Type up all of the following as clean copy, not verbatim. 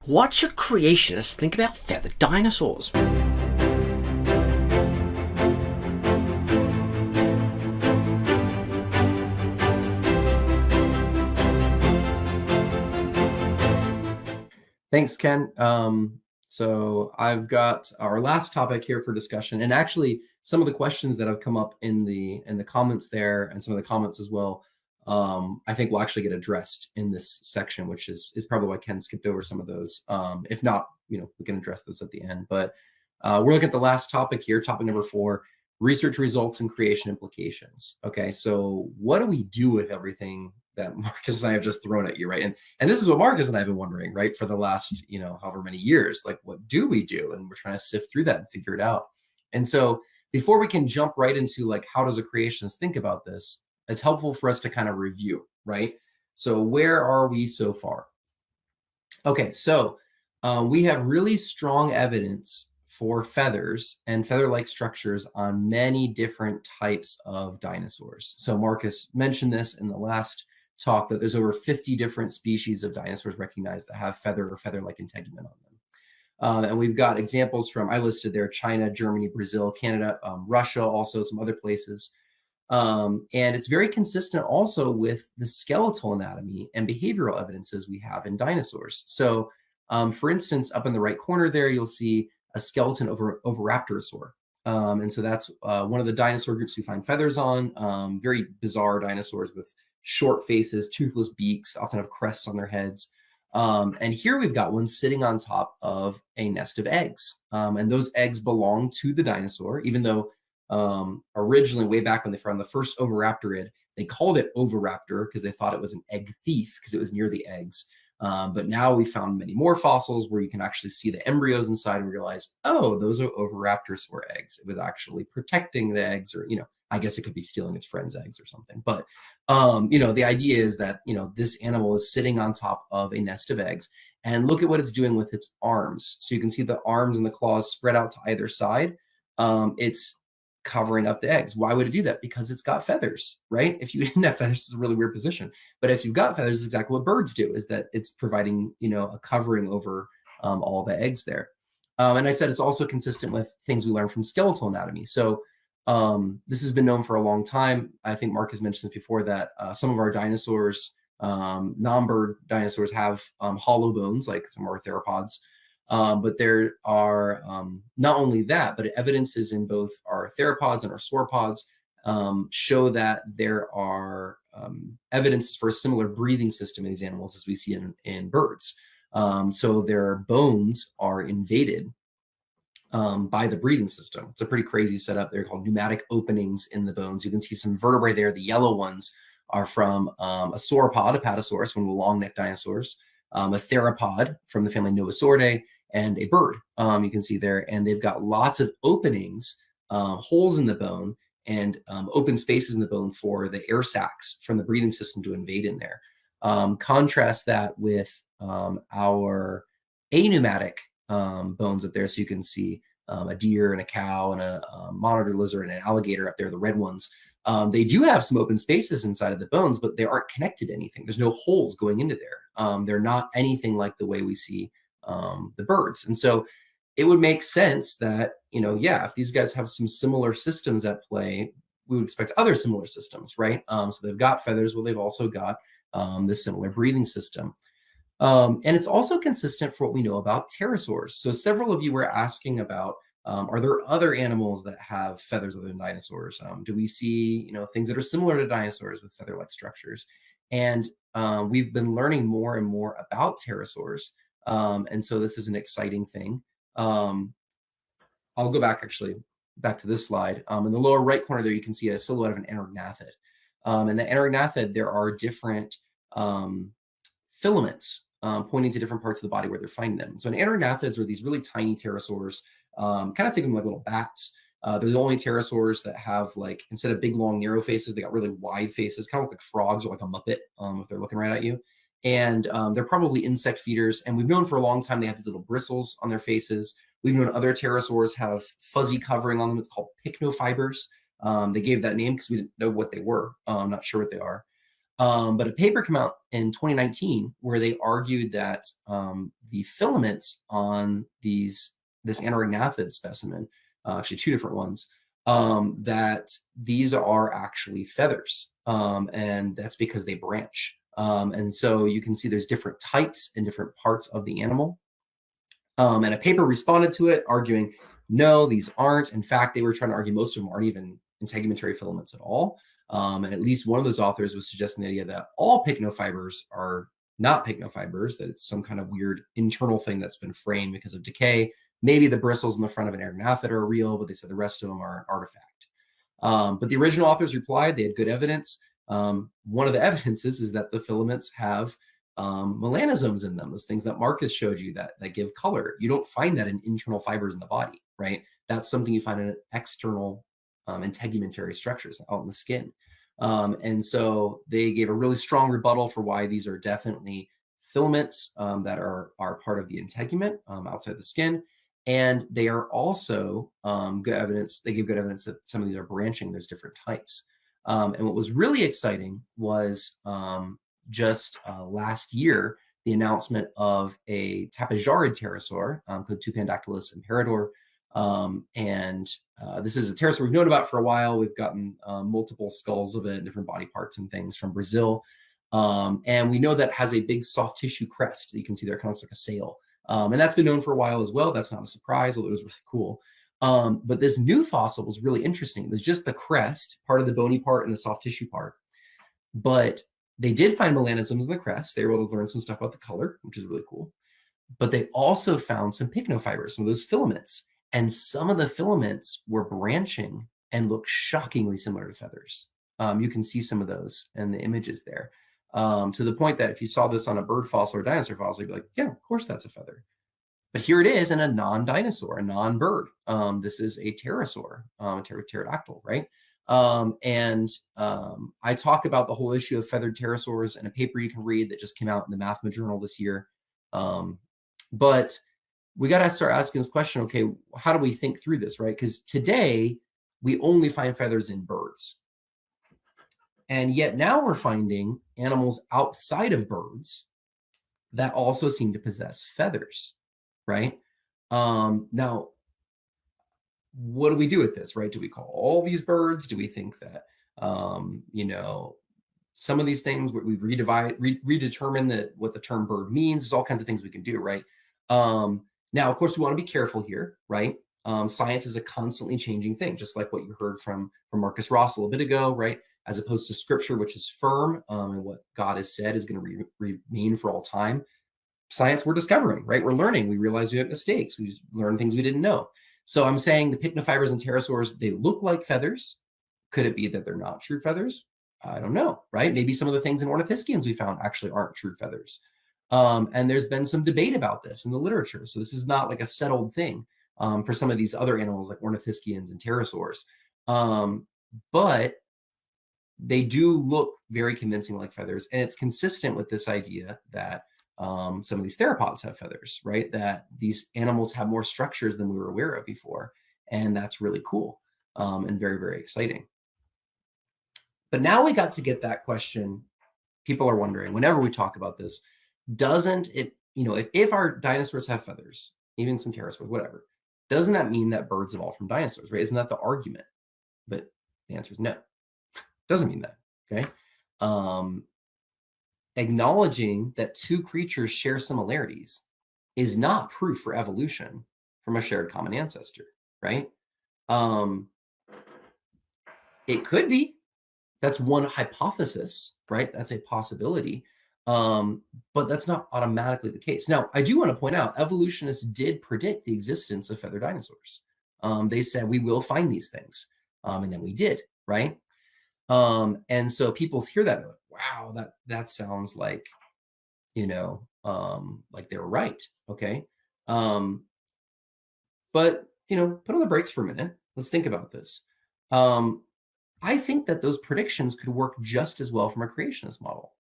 What should creationists think about feathered dinosaurs? Thanks, Ken. So I've got our last topic here for discussion, and actually some of the questions that have come up in the comments there, and some of the comments as well. I think will actually get addressed in this section, which is probably why Ken skipped over some of those. If not, we can address those at the end. But we're looking at the last topic here, topic number 4: research results and creation implications. Okay, so what do we do with everything that Marcus and I have just thrown at you, right? And this is what Marcus and I have been wondering, right, for the last, however many years. Like, what do we do? And we're trying to sift through that and figure it out. And so before we can jump right into like how does a creationist think about this, it's helpful for us to kind of review, right? So where are we so far? Okay, so we have really strong evidence for feathers and feather-like structures on many different types of dinosaurs. So Marcus mentioned this in the last talk, that there's over 50 different species of dinosaurs recognized that have feather or feather-like integument on them. And we've got examples from, I listed there, China, Germany, Brazil, Canada, Russia, also some other places. And it's very consistent also with the skeletal anatomy and behavioral evidences we have in dinosaurs. So for instance, up in the right corner there, you'll see a skeleton over Oviraptorosaur. And so that's one of the dinosaur groups we find feathers on. Very bizarre dinosaurs with short faces, toothless beaks, often have crests on their heads. And here we've got one sitting on top of a nest of eggs. And those eggs belong to the dinosaur, even though originally, way back when they found the first Oviraptorid, they called it Oviraptor because they thought it was an egg thief because it was near the eggs. But now we found many more fossils where you can actually see the embryos inside and realize, oh, those are Oviraptorosaur eggs. It was actually protecting the eggs, or, I guess it could be stealing its friend's eggs or something. But, the idea is that, this animal is sitting on top of a nest of eggs. And look at what it's doing with its arms. So you can see the arms and the claws spread out to either side. It's covering up the eggs. Why would it do that? Because it's got feathers, right? If you didn't have feathers, it's a really weird position. But if you've got feathers, it's exactly what birds do, is that it's providing, a covering over all the eggs there. And I said it's also consistent with things we learn from skeletal anatomy. So this has been known for a long time. I think Mark has mentioned this before, that some of our dinosaurs, non-bird dinosaurs, have hollow bones, like some of our theropods. But there are not only that, but evidences in both our theropods and our sauropods show that there are evidences for a similar breathing system in these animals as we see in birds. So their bones are invaded by the breathing system. It's a pretty crazy setup. They're called pneumatic openings in the bones. You can see some vertebrae there. The yellow ones are from a sauropod, a Apatosaurus, one of the long-necked dinosaurs, a theropod from the family Novosauridae, and a bird, you can see there. And they've got lots of openings, holes in the bone, and open spaces in the bone for the air sacs from the breathing system to invade in there. Contrast that with our apneumatic bones up there. So you can see a deer and a cow and a monitor lizard and an alligator up there, the red ones. They do have some open spaces inside of the bones, but they aren't connected to anything. There's no holes going into there. They're not anything like the way we see the birds. And so it would make sense that, if these guys have some similar systems at play, we would expect other similar systems, right? So they've got feathers. Well, they've also got this similar breathing system. And it's also consistent for what we know about pterosaurs. So several of you were asking about, are there other animals that have feathers other than dinosaurs? Do we see, things that are similar to dinosaurs with feather-like structures? And we've been learning more and more about pterosaurs. And so this is an exciting thing. I'll go back to this slide. In the lower right corner there, you can see a silhouette of an enterognathid. And the enterognathid, there are different filaments pointing to different parts of the body where they're finding them. So enterognathid's are these really tiny pterosaurs, kind of think of them like little bats. They're the only pterosaurs that have, like, instead of big, long, narrow faces, they got really wide faces, kind of look like frogs or like a Muppet if they're looking right at you. And they're probably insect feeders. And we've known for a long time they have these little bristles on their faces. We've known other pterosaurs have fuzzy covering on them. It's called pycnofibers. They gave that name because we didn't know what they were. I'm not sure what they are. But a paper came out in 2019 where they argued that the filaments on this anaerognathed specimen, actually two different ones, that these are actually feathers, and that's because they branch. And so you can see there's different types in different parts of the animal. And a paper responded to it, arguing, no, these aren't. In fact, they were trying to argue most of them aren't even integumentary filaments at all. And at least one of those authors was suggesting the idea that all pycnofibers are not pycnofibers, that it's some kind of weird internal thing that's been framed because of decay. Maybe the bristles in the front of an aerognathed are real, but they said the rest of them are an artifact. But the original authors replied they had good evidence. One of the evidences is that the filaments have melanisms in them, those things that Marcus showed you that give color. You don't find that in internal fibers in the body, right? That's something you find in external integumentary structures out in the skin. And so they gave a really strong rebuttal for why these are definitely filaments that are part of the integument outside the skin. And they are also good evidence. They give good evidence that some of these are branching. There's different types. And what was really exciting was just last year, the announcement of a tapejorid pterosaur called Tupandactylus imperador. And this is a pterosaur we've known about for a while. We've gotten multiple skulls of it, different body parts and things from Brazil. And we know that has a big soft tissue crest that you can see there, kind of looks like a sail. And that's been known for a while as well. That's not a surprise, although it was really cool. But this new fossil was really interesting. It was just the crest, part of the bony part and the soft tissue part. But they did find melanisms in the crest. They were able to learn some stuff about the color, which is really cool. But they also found some pycnofibers, some of those filaments. And some of the filaments were branching and look shockingly similar to feathers. You can see some of those in the images there. To the point that if you saw this on a bird fossil or dinosaur fossil, you'd be like, yeah, of course that's a feather. But here it is in a non-dinosaur, a non-bird. This is a pterosaur, a pterodactyl, right? I talk about the whole issue of feathered pterosaurs in a paper you can read that just came out in the Mathema journal this year. But we got to start asking this question, okay, how do we think through this, right? Because today we only find feathers in birds. And yet now we're finding animals outside of birds that also seem to possess feathers, right? Now, what do we do with this, right? Do we call all these birds? Do we think that, some of these things we redetermine what the term bird means? There's all kinds of things we can do, right? Now, of course, we want to be careful here, right? Science is a constantly changing thing, just like what you heard from Marcus Ross a little bit ago, right? As opposed to scripture, which is firm, and what God has said is going to remain for all time. Science, we're discovering, right? We're learning. We realize we have mistakes. We learn things we didn't know. So I'm saying the pycnofibers and pterosaurs, they look like feathers. Could it be that they're not true feathers? I don't know, right? Maybe some of the things in ornithischians we found actually aren't true feathers. And there's been some debate about this in the literature. So this is not like a settled thing for some of these other animals like ornithischians and pterosaurs. But they do look very convincing like feathers. And it's consistent with this idea that some of these theropods have feathers, right? That these animals have more structures than we were aware of before. And that's really cool and very, very exciting. But now we got to get that question. People are wondering, whenever we talk about this, doesn't it, if our dinosaurs have feathers, even some pterosaurs, whatever, doesn't that mean that birds evolved from dinosaurs, right? Isn't that the argument? But the answer is no. Doesn't mean that, okay? Acknowledging that two creatures share similarities is not proof for evolution from a shared common ancestor, right? It could be. That's one hypothesis, right? That's a possibility. But that's not automatically the case. Now, I do want to point out, evolutionists did predict the existence of feathered dinosaurs. They said we will find these things. And then we did, right? And so people hear that, like, wow, that sounds like, like they were right. Okay. But, put on the brakes for a minute. Let's think about this. I think that those predictions could work just as well from a creationist model,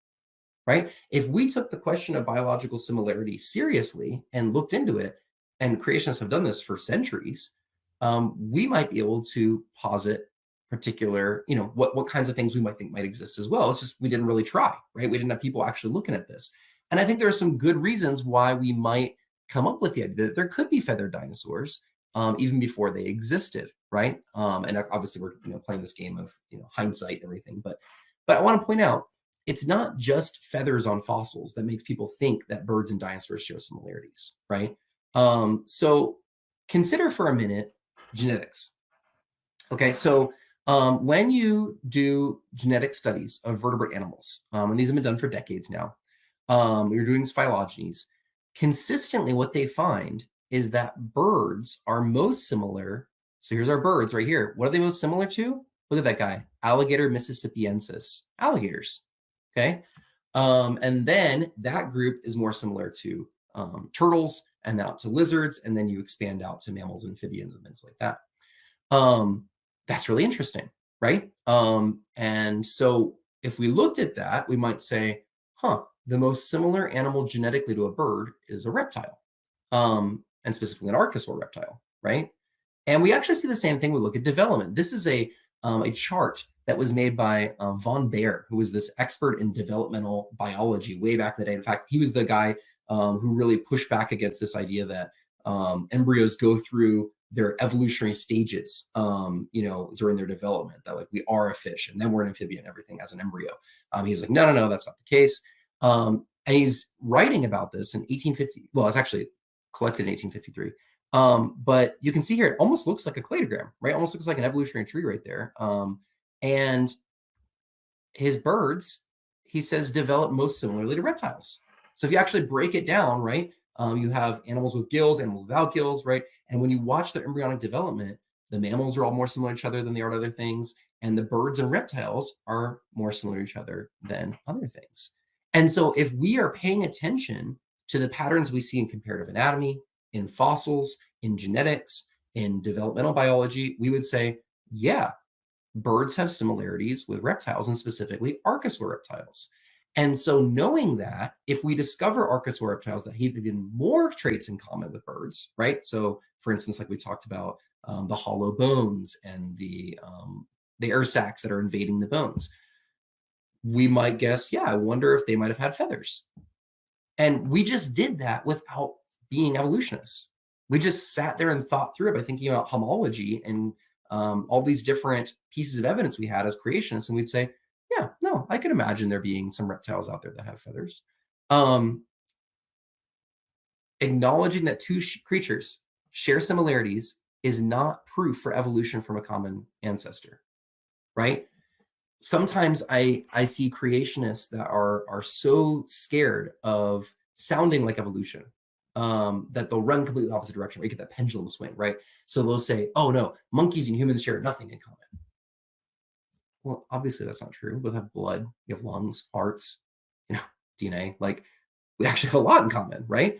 right? If we took the question of biological similarity seriously and looked into it, and creationists have done this for centuries, we might be able to posit particular, what kinds of things we might think might exist as well. It's just we didn't really try, right? We didn't have people actually looking at this. And I think there are some good reasons why we might come up with the idea that there could be feathered dinosaurs even before they existed, right? And obviously we're playing this game of hindsight and everything, but I want to point out it's not just feathers on fossils that makes people think that birds and dinosaurs share similarities, right? So consider for a minute genetics. Okay, so when you do genetic studies of vertebrate animals, and these have been done for decades now, you're doing these phylogenies, consistently what they find is that birds are most similar. So here's our birds right here. What are they most similar to? Look at that guy, Alligator mississippiensis, alligators, okay? And then that group is more similar to turtles and out to lizards, and then you expand out to mammals, amphibians, and things like that. That's really interesting, right? And so if we looked at that, we might say, the most similar animal genetically to a bird is a reptile, and specifically an archosaur reptile, right? And we actually see the same thing when we look at development. This is a chart that was made by von Baer, who was this expert in developmental biology way back in the day. In fact, he was the guy who really pushed back against this idea that embryos go through their evolutionary stages, during their development, that like we are a fish and then we're an amphibian, everything as an embryo. He's like, no, that's not the case. And he's writing about this in 1850. Well, it's actually collected in 1853. But you can see here, it almost looks like a cladogram, right? Almost looks like an evolutionary tree right there. And his birds, he says, develop most similarly to reptiles. So if you actually break it down, right, you have animals with gills, animals without gills, right? And when you watch their embryonic development, the mammals are all more similar to each other than they are to other things. And the birds and reptiles are more similar to each other than other things. And so if we are paying attention to the patterns we see in comparative anatomy, in fossils, in genetics, in developmental biology, we would say, yeah, birds have similarities with reptiles, and specifically archosaur reptiles. And so knowing that, if we discover archosaur reptiles that have even more traits in common with birds, right? So for instance, like we talked about the hollow bones and the air sacs that are invading the bones, we might guess, yeah, I wonder if they might have had feathers. And we just did that without being evolutionists. We just sat there and thought through it by thinking about homology and all these different pieces of evidence we had as creationists. And we'd say, yeah, no, I could imagine there being some reptiles out there that have feathers. Acknowledging that two creatures share similarities is not proof for evolution from a common ancestor, right? Sometimes I see creationists that are so scared of sounding like evolution that they'll run completely opposite direction, where you get that pendulum swing, right? So they'll say, oh no, monkeys and humans share nothing in common. Well, obviously that's not true. We both have blood, we have lungs, hearts, DNA. Like we actually have a lot in common, right?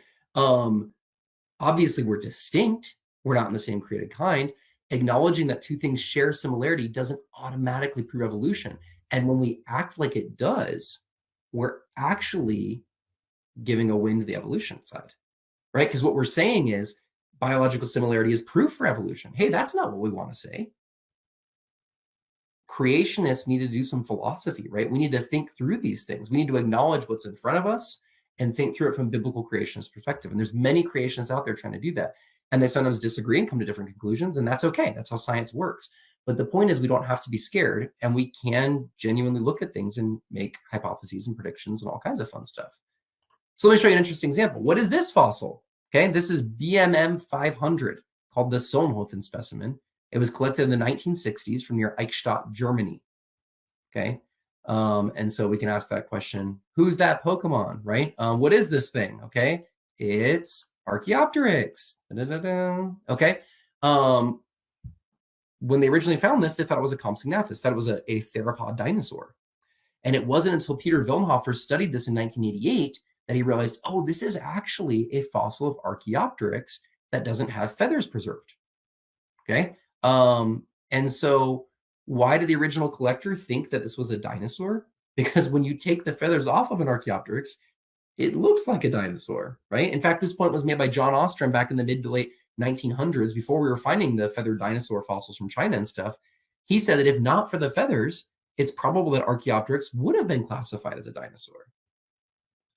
Obviously we're distinct. We're not in the same created kind. Acknowledging that two things share similarity doesn't automatically prove evolution. And when we act like it does, we're actually giving a win to the evolution side, right? Because what we're saying is biological similarity is proof for evolution. Hey, that's not what we want to say. Creationists need to do some philosophy, right? We need to think through these things. We need to acknowledge what's in front of us and think through it from biblical creationist perspective. And there's many creationists out there trying to do that. And they sometimes disagree and come to different conclusions, and that's okay. That's how science works. But the point is we don't have to be scared, and we can genuinely look at things and make hypotheses and predictions and all kinds of fun stuff. So let me show you an interesting example. What is this fossil? Okay, this is BMM 500, called the Solnhofen specimen. It was collected in the 1960s from near Eichstätt, Germany. Okay, and so we can ask that question, who's that Pokemon, right? What is this thing? Okay, it's Archaeopteryx. Okay. When they originally found this, they thought it was a Compsognathus, thought it was a theropod dinosaur. And it wasn't until Peter Wilmhofer studied this in 1988 that he realized, oh, this is actually a fossil of Archaeopteryx that doesn't have feathers preserved. Okay. And so why did the original collector think that this was a dinosaur? Because when you take the feathers off of an Archaeopteryx, it looks like a dinosaur, right? In fact, this point was made by John Ostrom back in the mid to late 1900s, before we were finding the feathered dinosaur fossils from China and stuff. He said that if not for the feathers, it's probable that Archaeopteryx would have been classified as a dinosaur.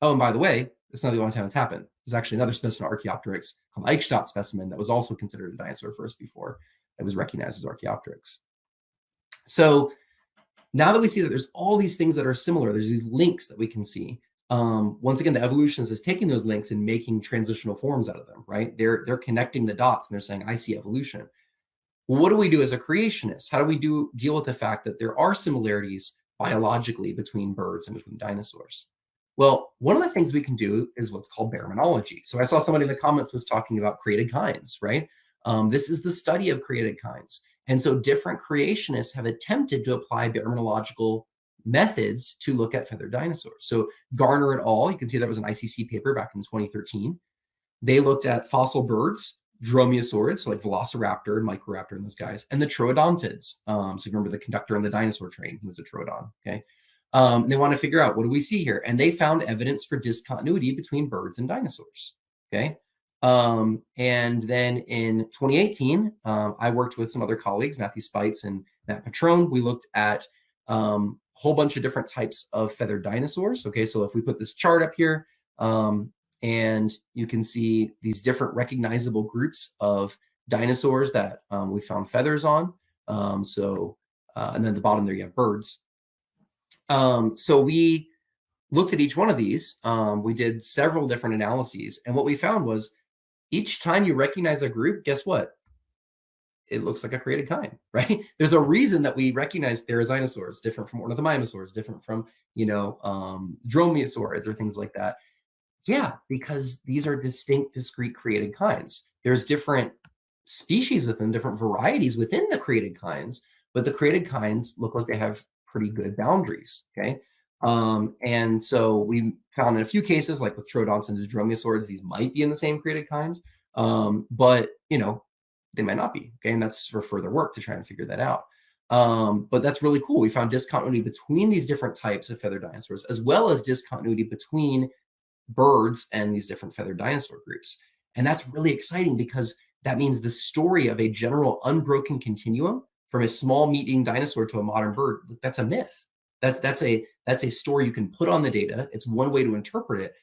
Oh, and by the way, it's not the only time it's happened. There's actually another specimen of Archaeopteryx called Eichstadt specimen that was also considered a dinosaur first before it was recognized as Archaeopteryx. So now that we see that there's all these things that are similar, there's these links that we can see. Once again, the evolutionist is taking those links and making transitional forms out of them, right? They're connecting the dots and they're saying, I see evolution. Well, what do we do as a creationist? How do we deal with the fact that there are similarities biologically between birds and between dinosaurs? Well, one of the things we can do is what's called baraminology. So I saw somebody in the comments was talking about created kinds, right? This is the study of created kinds. And so different creationists have attempted to apply baraminological methods to look at feathered dinosaurs. So Garner et al., you can see that was an ICC paper back in 2013. They looked at fossil birds, dromaeosaurids, so like Velociraptor and Microraptor and those guys, and the troodontids. So you remember the conductor on the dinosaur train, he was a troodon, okay? They want to figure out, what do we see here? And they found evidence for discontinuity between birds and dinosaurs, okay? And then in 2018, I worked with some other colleagues, Matthew Spites and Matt Patrone. We looked at a whole bunch of different types of feathered dinosaurs, okay? So if we put this chart up here, and you can see these different recognizable groups of dinosaurs that we found feathers on. And then at the bottom there you have birds. So we looked at each one of these. We did several different analyses. And what we found was each time you recognize a group, guess what? It looks like a created kind, right? There's a reason that we recognize therizinosaurs, different from ornithomimosaurs, different from, dromaeosaurids or things like that. Yeah, because these are distinct, discrete created kinds. There's different species within, different varieties within the created kinds, but the created kinds look like they have pretty good boundaries, okay? And so we found in a few cases, like with troodonts and dromaeosaurids, these might be in the same created kind, but, they might not be, okay? And that's for further work to try and figure that out. But that's really cool. We found discontinuity between these different types of feathered dinosaurs, as well as discontinuity between birds and these different feathered dinosaur groups. And that's really exciting because that means the story of a general unbroken continuum from a small meat-eating dinosaur to a modern bird, that's a myth. That's a story you can put on the data. It's one way to interpret it.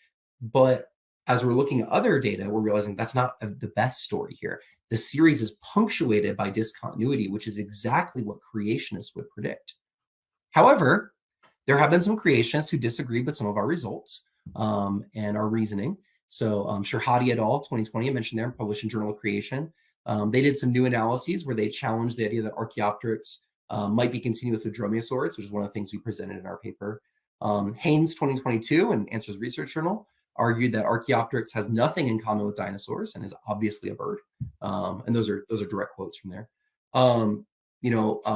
But as we're looking at other data, we're realizing that's not the best story here. The series is punctuated by discontinuity, which is exactly what creationists would predict. However, there have been some creationists who disagreed with some of our results and our reasoning. So Shirhadi et al., 2020, I mentioned there, published in Journal of Creation. They did some new analyses where they challenged the idea that Archaeopteryx might be continuous with dromaeosaurids, which is one of the things we presented in our paper. Haynes, 2022, in Answers Research Journal, argued that Archaeopteryx has nothing in common with dinosaurs and is obviously a bird. And those are direct quotes from there.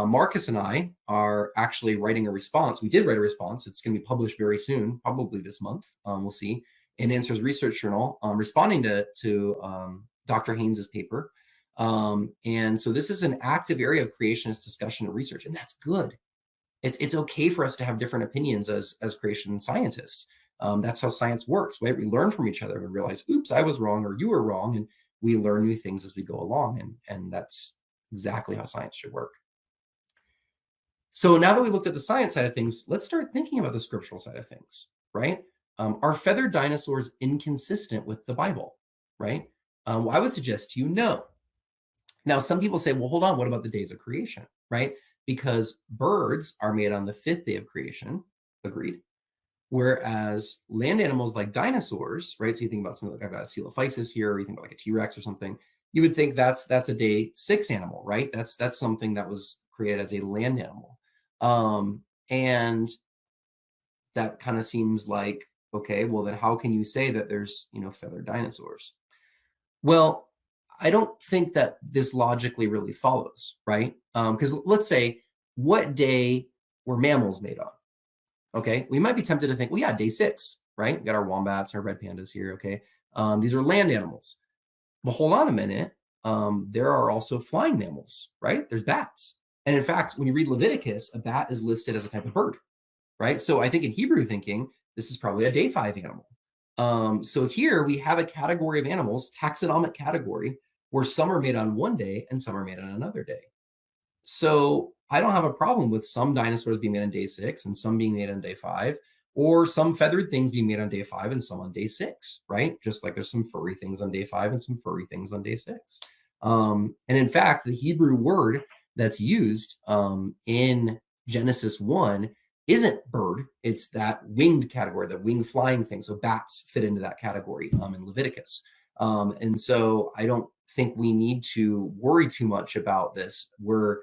Marcus and I are actually writing a response. We did write a response. It's going to be published very soon, probably this month. We'll see, in Answers Research Journal, responding to Dr. Haynes's paper. And so this is an active area of creationist discussion and research, and that's good. It's okay for us to have different opinions as creation scientists. That's how science works, right? We learn from each other and realize, oops, I was wrong or you were wrong, and we learn new things as we go along, and that's exactly how science should work. So now that we looked at the science side of things, let's start thinking about the scriptural side of things, right? Are feathered dinosaurs inconsistent with the Bible, right? Well, I would suggest to you, no. Now, some people say, well, hold on, what about the days of creation, right? Because birds are made on the 5th day of creation, agreed. Whereas land animals like dinosaurs, right? So you think about something like, I've got a Coelophysis here, or you think about like a T-Rex or something, you would think that's a day 6 animal, right? That's something that was created as a land animal. And that kind of seems like, okay, well then how can you say that there's, feathered dinosaurs? Well, I don't think that this logically really follows, right? Because let's say, what day were mammals made on? Okay, we might be tempted to think, well, yeah, day 6, right? We got our wombats, our red pandas here, okay? These are land animals. But hold on a minute, there are also flying mammals, right? There's bats. And in fact, when you read Leviticus, a bat is listed as a type of bird, right? So I think in Hebrew thinking, this is probably a day 5 animal. So here we have a category of animals, taxonomic category, where some are made on one day and some are made on another day. So I don't have a problem with some dinosaurs being made on day 6 and some being made on day 5, or some feathered things being made on day 5 and some on day 6, right? Just like there's some furry things on day 5 and some furry things on day 6. And in fact, the Hebrew word that's used in Genesis 1 isn't bird, it's that winged category, the winged flying thing. So bats fit into that category in Leviticus. And so I don't think we need to worry too much about this. We're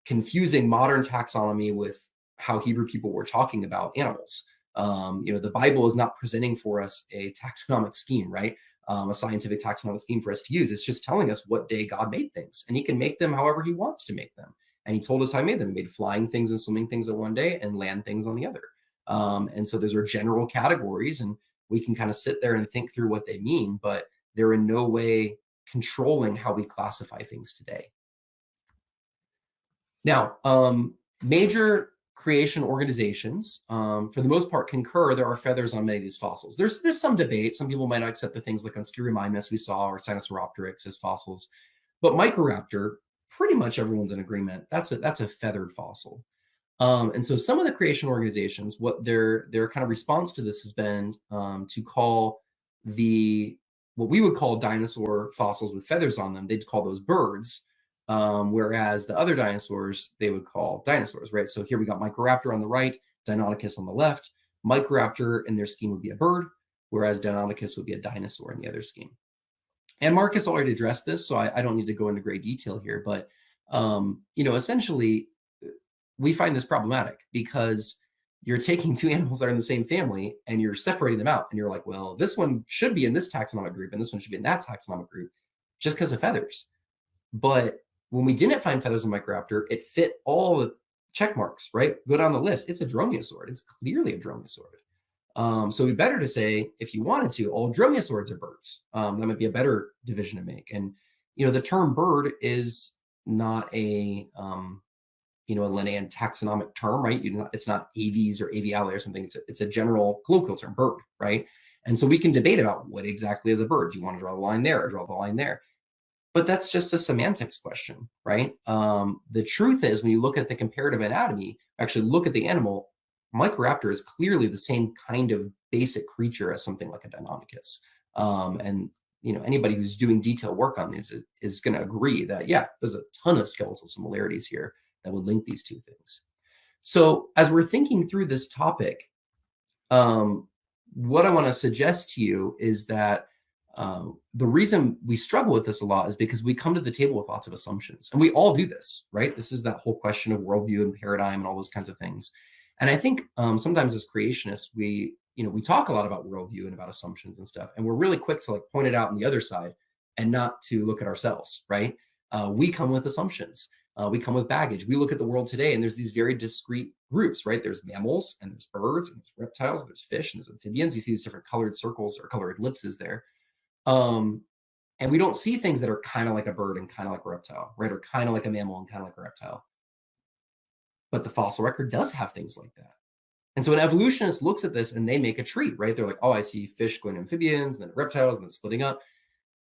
confusing modern taxonomy with how Hebrew people were talking about animals. The Bible is not presenting for us a taxonomic scheme, right? A scientific taxonomic scheme for us to use. It's just telling us what day God made things, and he can make them however he wants to make them. And he told us how he made them. He made flying things and swimming things on one day and land things on the other. And so those are general categories, and we can kind of sit there and think through what they mean, but they're in no way controlling how we classify things today. Now, major creation organizations, for the most part, concur there are feathers on many of these fossils. There's some debate. Some people might not accept the things like on Skiromimus we saw, or Sinosauropteryx as fossils, but Microraptor, pretty much everyone's in agreement. That's a feathered fossil. And so some of the creation organizations, what their kind of response to this has been to call what we would call dinosaur fossils with feathers on them, they'd call those birds. Whereas the other dinosaurs, they would call dinosaurs, right? So here we got Microraptor on the right, Deinonychus on the left. Microraptor in their scheme would be a bird, whereas Deinonychus would be a dinosaur in the other scheme. And Marcus already addressed this, so I don't need to go into great detail here, but essentially, we find this problematic because you're taking two animals that are in the same family and you're separating them out, and you're like, well, this one should be in this taxonomic group and this one should be in that taxonomic group just because of feathers. But when we didn't find feathers in Microraptor, it fit all the check marks, right? Go down the list. It's a dromaeosaurid. It's clearly a dromaeosaurid. So it'd be better to say, if you wanted to, all dromaeosaurids are birds. That might be a better division to make. And, the term bird is not a Linnaean taxonomic term, right? It's not aves or aviale or something. It's a general colloquial term, bird, right? And so we can debate about what exactly is a bird. Do you want to draw the line there or draw the line there? But that's just a semantics question, right? The truth is, when you look at the comparative anatomy, actually look at the animal, Microraptor is clearly the same kind of basic creature as something like a Deinonychus. And anybody who's doing detailed work on these is going to agree that, yeah, there's a ton of skeletal similarities here that would link these two things. So as we're thinking through this topic, what I want to suggest to you is that the reason we struggle with this a lot is because we come to the table with lots of assumptions, and we all do this, right? This is that whole question of worldview and paradigm and all those kinds of things. And I think sometimes as creationists, we talk a lot about worldview and about assumptions and stuff, and we're really quick to like point it out on the other side and not to look at ourselves, right? We come with assumptions. We come with baggage. We look at the world today, and there's these very discrete groups, right? There's mammals, and there's birds, and there's reptiles, there's fish, and there's amphibians. You see these different colored circles or colored ellipses there. And we don't see things that are kind of like a bird and kind of like a reptile, right? Or kind of like a mammal and kind of like a reptile. But the fossil record does have things like that. And so an evolutionist looks at this and they make a tree, right? They're like, oh, I see fish going to amphibians and then reptiles and then splitting up.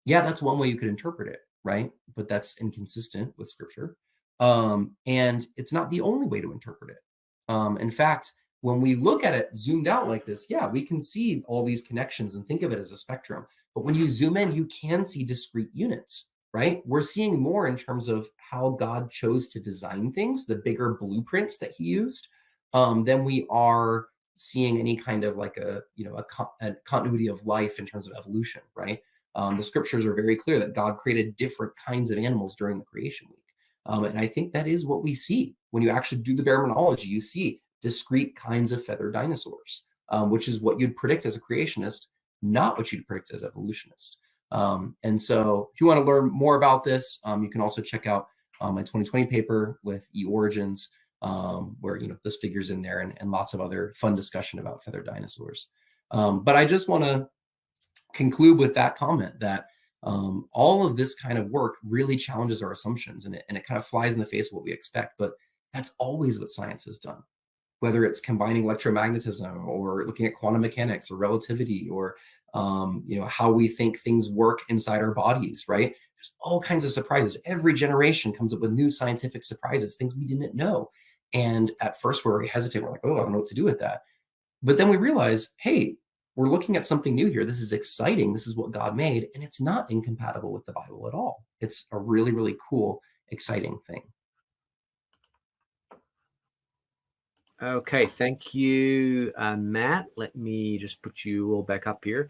Yeah, that's one way you could interpret it, right? But that's inconsistent with scripture. And it's not the only way to interpret it. In fact, when we look at it zoomed out like this, yeah, we can see all these connections and think of it as a spectrum. But when you zoom in, you can see discrete units, right? We're seeing more in terms of how God chose to design things, the bigger blueprints that he used, than we are seeing any kind of like a continuity of life in terms of evolution, right? The scriptures are very clear that God created different kinds of animals during the creation week. And I think that is what we see. When you actually do the Baraminology, you see discrete kinds of feathered dinosaurs, which is what you'd predict as a creationist, not what you'd predict as an evolutionist. And so if you want to learn more about this, you can also check out my 2020 paper with E-Origins, where this figures in there, and lots of other fun discussion about feathered dinosaurs. But I just want to conclude with that comment that all of this kind of work really challenges our assumptions, and it kind of flies in the face of what we expect. But that's always what science has done, whether it's combining electromagnetism or looking at quantum mechanics or relativity or how we think things work inside our bodies, right? There's all kinds of surprises. Every generation comes up with new scientific surprises, things we didn't know. And at first we're hesitant. We're like, oh, I don't know what to do with that. But then we realize, hey, we're looking at something new here. This is exciting. This is what God made. And it's not incompatible with the Bible at all. It's a really, really cool, exciting thing. Okay, thank you, Matt. Let me just put you all back up here.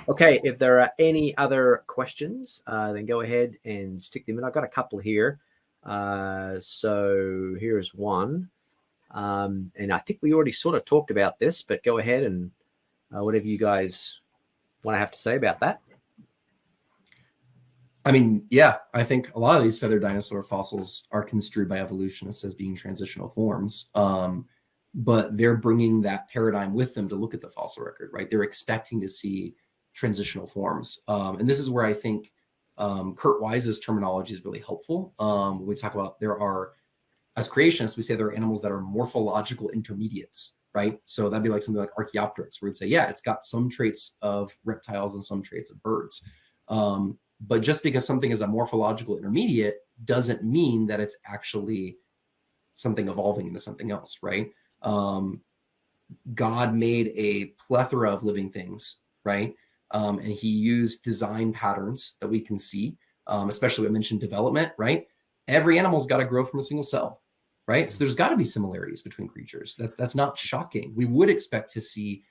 Okay, if there are any other questions, then go ahead and stick them in. I've got a couple here. So here's one. And I think we already sort of talked about this, but go ahead and whatever you guys want to have to say about that. I mean, yeah, I think a lot of these feathered dinosaur fossils are construed by evolutionists as being transitional forms. But they're bringing that paradigm with them to look at the fossil record, right? They're expecting to see transitional forms. And this is where I think Kurt Wise's terminology is really helpful. We talk about as creationists, we say there are animals that are morphological intermediates, right? So that'd be like something like Archaeopteryx, where we'd say, yeah, it's got some traits of reptiles and some traits of birds. But just because something is a morphological intermediate doesn't mean that it's actually something evolving into something else, right? God made a plethora of living things, right? And he used design patterns that we can see, especially I mentioned development, right? Every animal's got to grow from a single cell, right? So there's got to be similarities between creatures. That's not shocking. We would expect to see,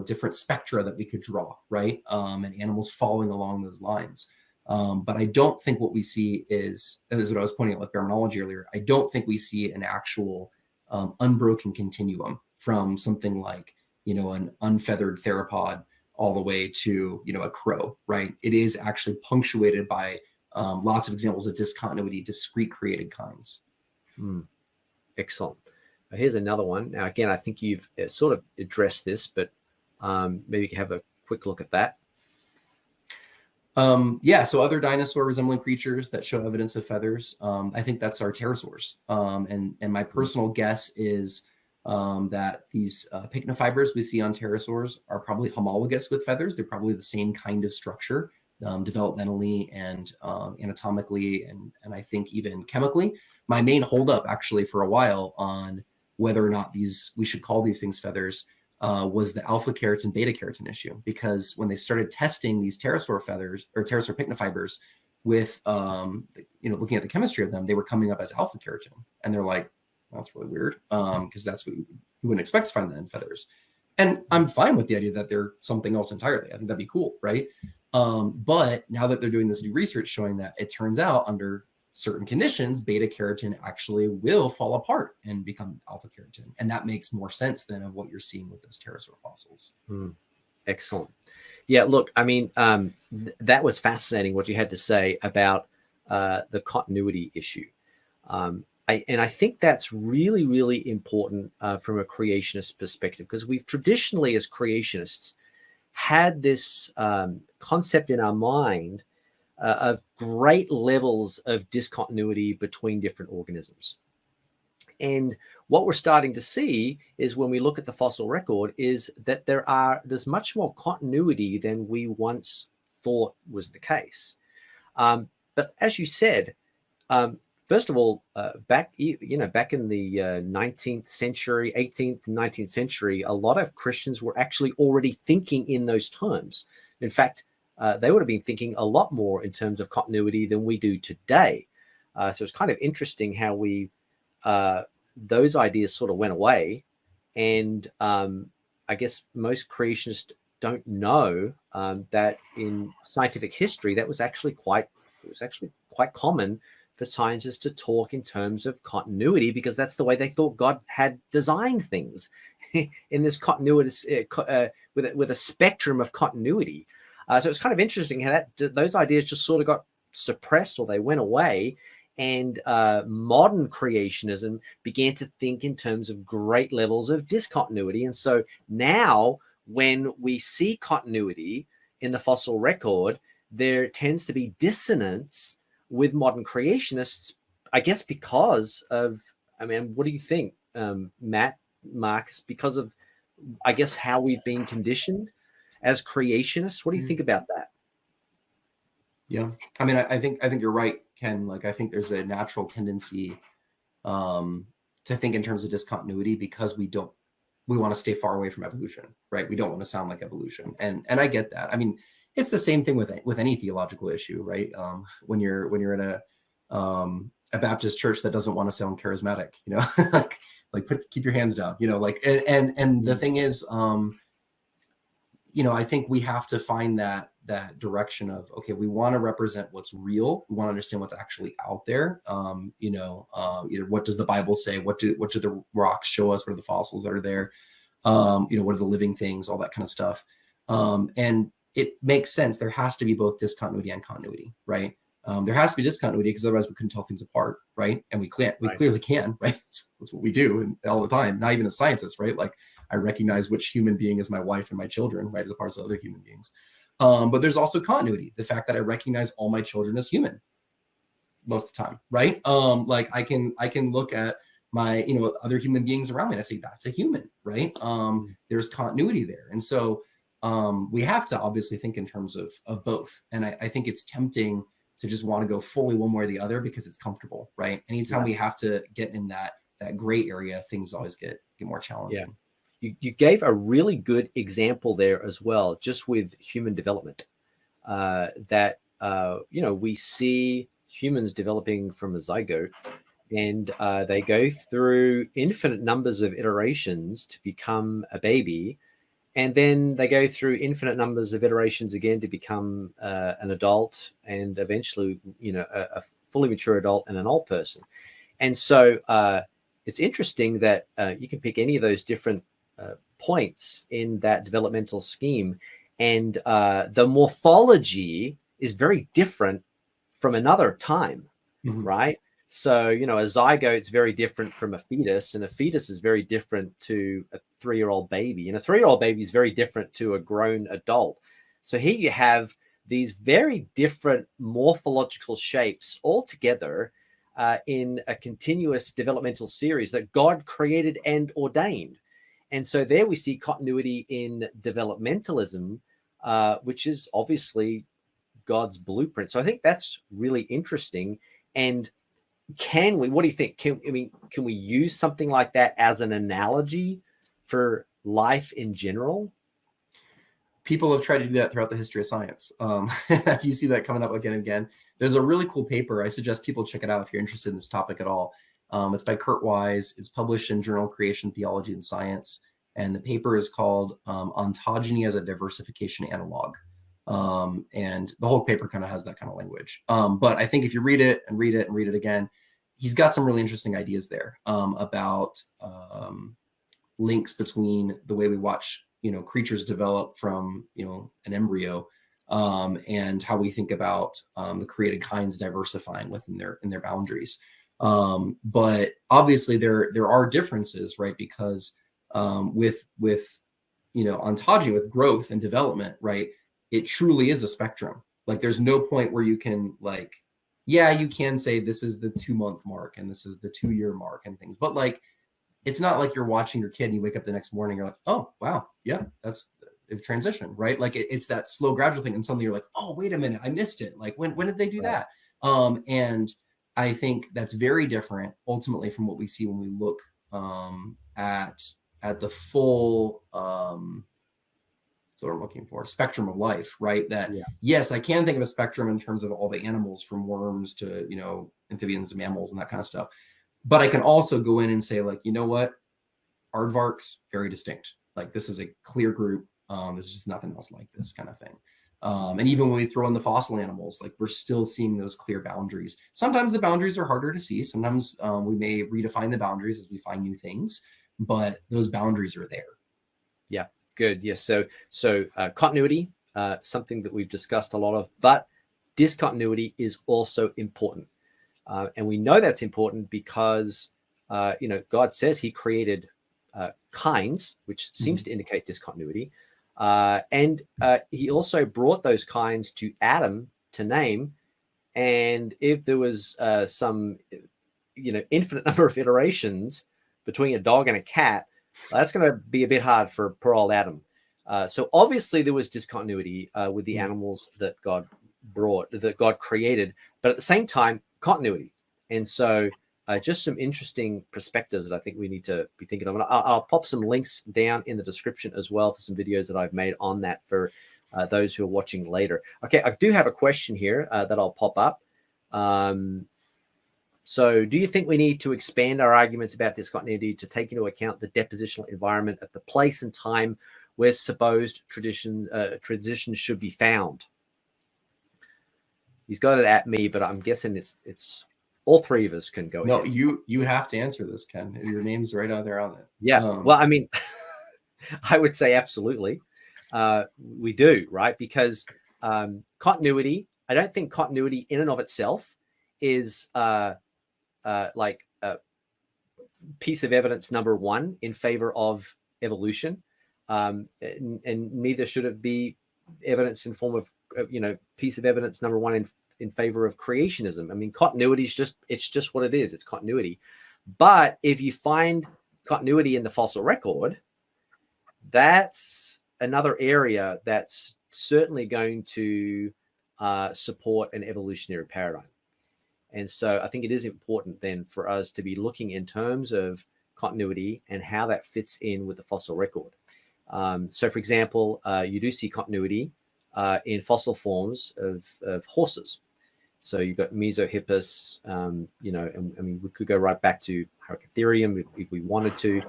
different spectra that we could draw, right? And animals following along those lines. But I don't think what we see is what I was pointing out with Baraminology earlier. I don't think we see an actual unbroken continuum from something like, an unfeathered theropod all the way to, a crow, right? It is actually punctuated by lots of examples of discontinuity, discrete created kinds. Excellent. Here's another one. Now, again, I think you've sort of addressed this, but maybe you can have a quick look at that. So other dinosaur resembling creatures that show evidence of feathers, I think that's our pterosaurs. And my personal guess is that these pycnofibers we see on pterosaurs are probably homologous with feathers. They're probably the same kind of structure, developmentally and anatomically, and I think even chemically. My main holdup actually for a while on whether or not we should call these things feathers was the alpha keratin, beta keratin issue, because when they started testing these pterosaur feathers or pterosaur pycnofibers with, looking at the chemistry of them, they were coming up as alpha keratin, and they're like, that's really weird, because that's what you wouldn't expect to find that in feathers. And I'm fine with the idea that they're something else entirely. I think that'd be cool, right? But now that they're doing this new research showing that it turns out under certain conditions, beta keratin actually will fall apart and become alpha keratin. And that makes more sense than of what you're seeing with those pterosaur fossils. Excellent. Yeah, look, I mean, that was fascinating what you had to say about the continuity issue. I think that's really, really important from a creationist perspective, because we've traditionally, as creationists, had this concept in our mind of great levels of discontinuity between different organisms. And what we're starting to see is, when we look at the fossil record, is that there's much more continuity than we once thought was the case. But as you said, first of all, back in the 19th century, 18th and 19th century, a lot of Christians were actually already thinking in those terms. In fact, they would have been thinking a lot more in terms of continuity than we do today. So it's kind of interesting how those ideas sort of went away. And I guess most creationists don't know that in scientific history, that was actually quite common for scientists to talk in terms of continuity, because that's the way they thought God had designed things in this continuity with a spectrum of continuity. So it's kind of interesting how those ideas just sort of got suppressed, or they went away, and modern creationism began to think in terms of great levels of discontinuity. And so now, when we see continuity in the fossil record, there tends to be dissonance with modern creationists, I guess, because of, what do you think, Matt, Marcus, because of, I guess, how we've been conditioned as creationists? What do you think about that? Yeah, I mean, I think you're right, Ken. Like, I think there's a natural tendency to think in terms of discontinuity because we want to stay far away from evolution, right? We don't want to sound like evolution, and I get that. I mean, it's the same thing with any theological issue, right? When you're in a Baptist church that doesn't want to sound charismatic, you know, like keep your hands down, you know, like and the thing is, you know, I think we have to find that direction of, okay, we want to represent what's real. We want to understand what's actually out there. You know, either what does the Bible say? What do the rocks show us? What are the fossils that are there? You know, what are the living things? All that kind of stuff. And it makes sense. There has to be both discontinuity and continuity, right? There has to be discontinuity because otherwise we couldn't tell things apart, right? And we clearly can, right? That's what we do and all the time. Not even as scientists, right? Like, I recognize which human being is my wife and my children, right, as opposed to other human beings. But there's also continuity, the fact that I recognize all my children as human most of the time, right? Like, I can look at my, you know, other human beings around me and I say, that's a human, right? There's continuity there. And so we have to obviously think in terms of both. And I think it's tempting to just want to go fully one way or the other because it's comfortable, right? Anytime we have to get in that gray area, things always get more challenging. Yeah. You gave a really good example there as well, just with human development, that, you know, we see humans developing from a zygote and they go through infinite numbers of iterations to become a baby. And then they go through infinite numbers of iterations again to become an adult and eventually, you know, a fully mature adult and an old person. And so it's interesting that you can pick any of those different points in that developmental scheme, and the morphology is very different from another time, right? So, you know, a zygote's very different from a fetus, and a fetus is very different to a 3-year-old baby, and a 3-year-old baby is very different to a grown adult. So here you have these very different morphological shapes all together in a continuous developmental series that God created and ordained. And so there we see continuity in developmentalism, which is obviously God's blueprint. So I think that's really interesting. And what do you think? Can we use something like that as an analogy for life in general? People have tried to do that throughout the history of science. You see that coming up again and again. There's a really cool paper. I suggest people check it out if you're interested in this topic at all. It's by Kurt Wise. It's published in Journal Creation Theology and Science. And the paper is called Ontogeny as a Diversification Analog. And the whole paper kind of has that kind of language. But I think if you read it and read it and read it again, he's got some really interesting ideas there about links between the way we watch, you know, creatures develop from, you know, an embryo and how we think about the created kinds diversifying within their boundaries. But obviously there are differences, right? Because with you know, ontogeny, with growth and development, right, it truly is a spectrum. Like, there's no point where you can, like, yeah, you can say this is the 2-month mark and this is the 2-year mark and things, but like, it's not like you're watching your kid and you wake up the next morning, you're like, oh wow, yeah, that's a transition, right? Like, it's that slow gradual thing, and suddenly you're like, oh wait a minute, I missed it. Like, when did they do that? And I think that's very different ultimately from what we see when we look at the full so what I'm looking for, spectrum of life, right? That yes, I can think of a spectrum in terms of all the animals, from worms to, you know, amphibians to mammals and that kind of stuff. But I can also go in and say, like, you know what, aardvarks, very distinct. Like, this is a clear group. There's just nothing else like this kind of thing. And even when we throw in the fossil animals, like, we're still seeing those clear boundaries. Sometimes the boundaries are harder to see. Sometimes we may redefine the boundaries as we find new things, but those boundaries are there. Yeah, good. Yes. So continuity, something that we've discussed a lot of, but discontinuity is also important. And we know that's important because, you know, God says he created kinds, which seems to indicate discontinuity. And he also brought those kinds to Adam to name. And if there was some, you know, infinite number of iterations between a dog and a cat, that's going to be a bit hard for poor old Adam. So obviously there was discontinuity with the animals that God created, but at the same time, continuity. And so just some interesting perspectives that I think we need to be thinking of. And I'll pop some links down in the description as well for some videos that I've made on that for those who are watching later. Okay, I do have a question here that I'll pop up. So do you think we need to expand our arguments about discontinuity to take into account the depositional environment of the place and time where supposed traditions should be found? He's got it at me, but I'm guessing it's all three of us can go. No, you have to answer this, Ken. Your name's right out there on it. Yeah. Well, I mean, I would say absolutely. We do, right? Because continuity, I don't think continuity in and of itself is like a piece of evidence number one in favor of evolution. And neither should it be evidence in form of, piece of evidence number one in favor of creationism. I mean, continuity is it's just what it is. It's continuity. But if you find continuity in the fossil record, that's another area that's certainly going to support an evolutionary paradigm. And so I think it is important then for us to be looking in terms of continuity and how that fits in with the fossil record. So, for example, you do see continuity in fossil forms of horses. So you've got Mesohippus, and I mean, we could go right back to Hyracotherium if we wanted to.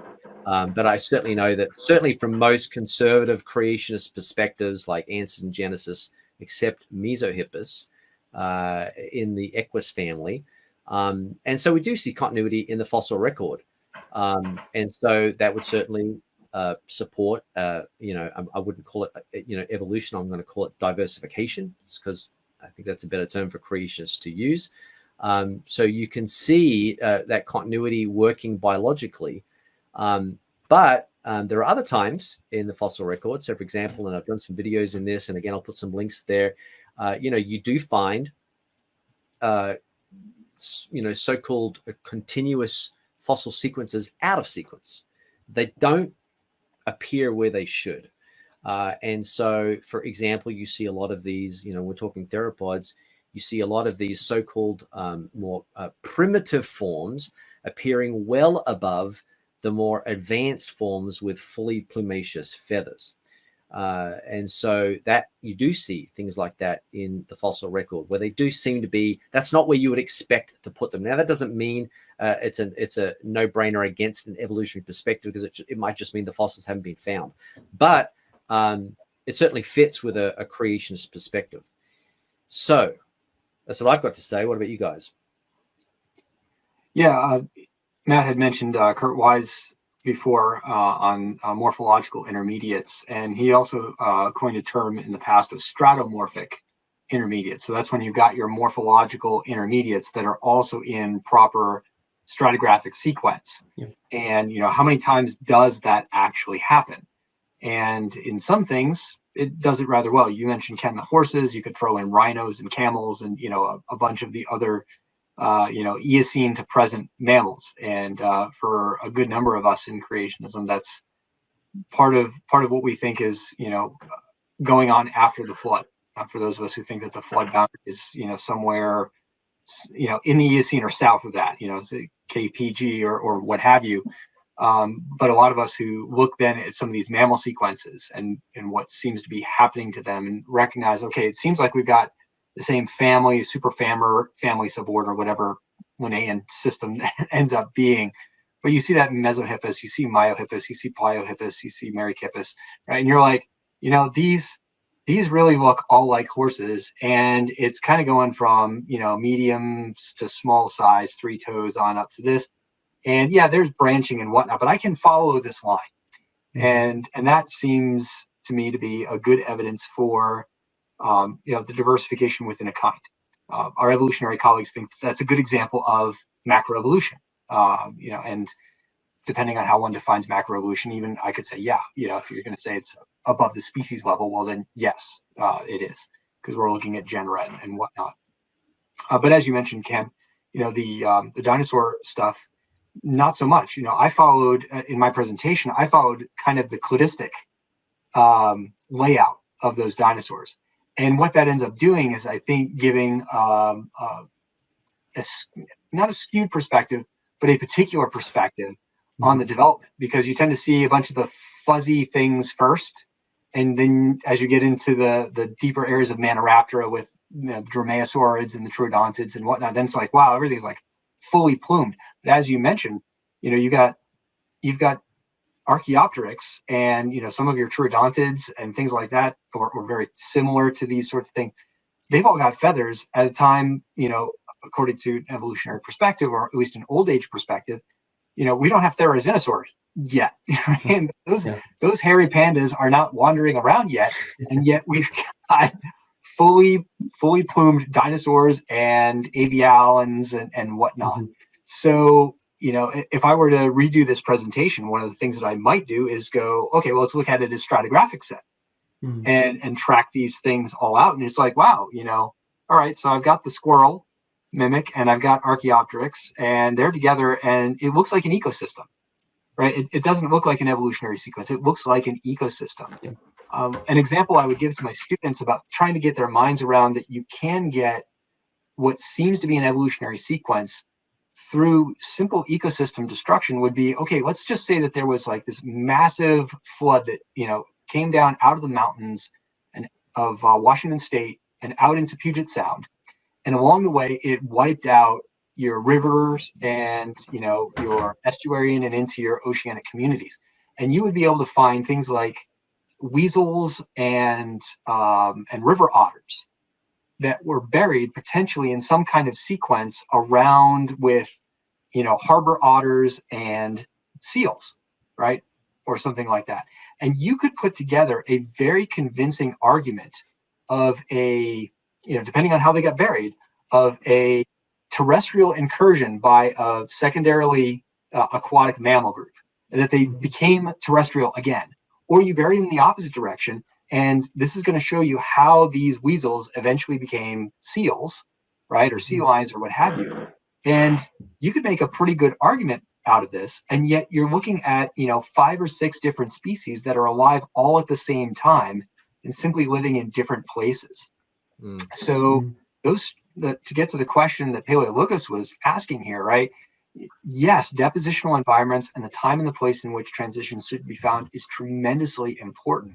But I certainly know that certainly from most conservative creationist perspectives like Anston Genesis, except Mesohippus in the Equus family. And so we do see continuity in the fossil record. And so that would certainly support, I wouldn't call it, evolution. I'm going to call it diversification, because I think that's a better term for creationists to use. So you can see that continuity working biologically. But there are other times in the fossil record. So, for example, and I've done some videos in this, and again, I'll put some links there. You do find, so-called continuous fossil sequences out of sequence. They don't appear where they should. And so, for example, you see a lot of these, we're talking theropods, you see a lot of these so-called more primitive forms appearing well above the more advanced forms with fully plumaceous feathers. And so that you do see things like that in the fossil record, where they do seem to be, that's not where you would expect to put them. Now, that doesn't mean it's a no-brainer against an evolutionary perspective, because it might just mean the fossils haven't been found. But it certainly fits with a creationist perspective. So that's what I've got to say. What about you guys? Yeah, Matt had mentioned Kurt Wise before on morphological intermediates, and he also coined a term in the past of stratomorphic intermediates. So that's when you've got your morphological intermediates that are also in proper stratigraphic sequence. Yeah. And how many times does that actually happen? And in some things, it does it rather well. You mentioned, Ken, the horses. You could throw in rhinos and camels, and a bunch of the other Eocene to present mammals. And for a good number of us in creationism, that's part of what we think is going on after the flood. For those of us who think that the flood boundary is somewhere in the Eocene or south of that, KPG or what have you. But a lot of us who look then at some of these mammal sequences and what seems to be happening to them, and recognize, okay, it seems like we've got the same family, superfamily, family suborder, whatever Linnaean system ends up being. But you see that in Mesohippus, you see Myohippus, you see Pliohippus, you see Merychippus, right? And you're like, these really look all like horses, and it's kind of going from mediums to small size, 3 toes on up to this. And yeah, there's branching and whatnot, but I can follow this line. And that seems to me to be a good evidence for the diversification within a kind. Our evolutionary colleagues think that's a good example of macroevolution. And depending on how one defines macroevolution, even I could say, yeah, if you're going to say it's above the species level, well then yes, it is, because we're looking at genera and whatnot. But as you mentioned, Ken, the dinosaur stuff, not so much. I followed in my presentation, I followed kind of the cladistic layout of those dinosaurs. And what that ends up doing is, I think, giving not a skewed perspective, but a particular perspective on the development, because you tend to see a bunch of the fuzzy things first. And then as you get into the deeper areas of Maniraptora with the dromaeosaurids and the troodontids and whatnot, then it's like, wow, everything's like fully plumed. But as you mentioned, you've got Archaeopteryx and some of your troodontids and things like that, or very similar to these sorts of things. They've all got feathers at a time, according to an evolutionary perspective, or at least an old age perspective. We don't have therizinosaurs yet. And those hairy pandas are not wandering around yet. And yet we've got fully plumed dinosaurs and avialans and whatnot. So, if I were to redo this presentation, one of the things that I might do is go, okay, well, let's look at it as stratigraphic set and track these things all out. And it's like, wow, all right, so I've got the squirrel mimic and I've got Archaeopteryx, and they're together and it looks like an ecosystem, right? It doesn't look like an evolutionary sequence. It looks like an ecosystem. An example I would give to my students about trying to get their minds around that you can get what seems to be an evolutionary sequence through simple ecosystem destruction would be, okay, let's just say that there was like this massive flood that, came down out of the mountains and of Washington State and out into Puget Sound. And along the way, it wiped out your rivers and, your estuarine and into your oceanic communities. And you would be able to find things like weasels and river otters that were buried potentially in some kind of sequence around with, harbor otters and seals, right? Or something like that. And you could put together a very convincing argument of a, depending on how they got buried, of a terrestrial incursion by a secondarily aquatic mammal group, and that they became terrestrial again. Or you bury them in the opposite direction, and this is going to show you how these weasels eventually became seals, right? Or sea lions or what have you. And you could make a pretty good argument out of this, and yet you're looking at 5 or 6 different species that are alive all at the same time and simply living in different places. So to get to the question that Paleo Lucas was asking here, right? Yes, depositional environments and the time and the place in which transitions should be found is tremendously important.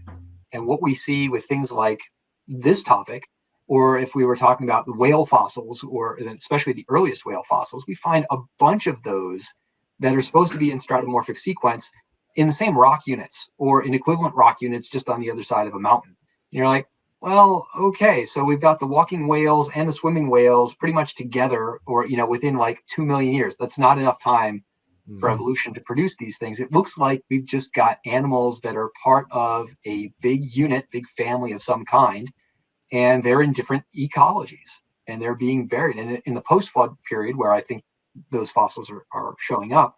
And what we see with things like this topic, or if we were talking about the whale fossils, or especially the earliest whale fossils, we find a bunch of those that are supposed to be in stratomorphic sequence in the same rock units or in equivalent rock units just on the other side of a mountain. And you're like, well, okay, so we've got the walking whales and the swimming whales pretty much together, or within like 2 million years. That's not enough time for evolution to produce these things. It looks like we've just got animals that are part of a big unit, big family of some kind, and they're in different ecologies and they're being buried. And in the post-flood period, where I think those fossils are showing up,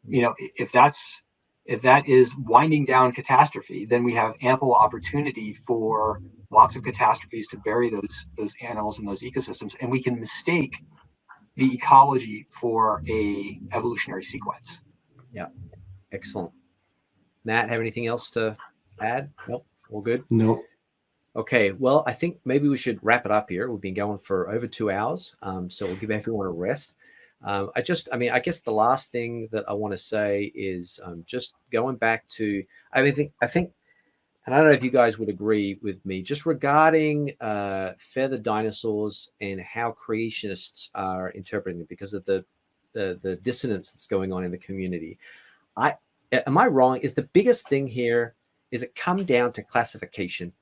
if that is winding down catastrophe, then we have ample opportunity for lots of catastrophes to bury those animals in those ecosystems, and we can mistake the ecology for a evolutionary sequence. Yeah, excellent. Matt, have anything else to add? Nope, all good? Nope. Okay, well, I think maybe we should wrap it up here. We've been going for over 2 hours, so we'll give everyone a rest. I guess the last thing that I want to say is just going back to, I think, and I don't know if you guys would agree with me, just regarding feathered dinosaurs and how creationists are interpreting it because of the dissonance that's going on in the community. Am I wrong? Is the biggest thing here, is it come down to classification?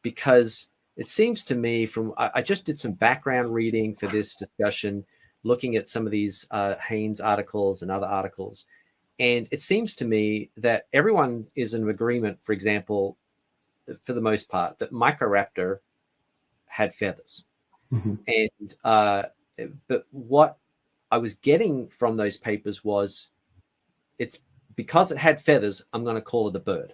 Because it seems to me I just did some background reading for this discussion, looking at some of these Haynes articles and other articles. And it seems to me that everyone is in agreement, for example, for the most part, that Microraptor had feathers. And but what I was getting from those papers was, it's because it had feathers, I'm going to call it a bird.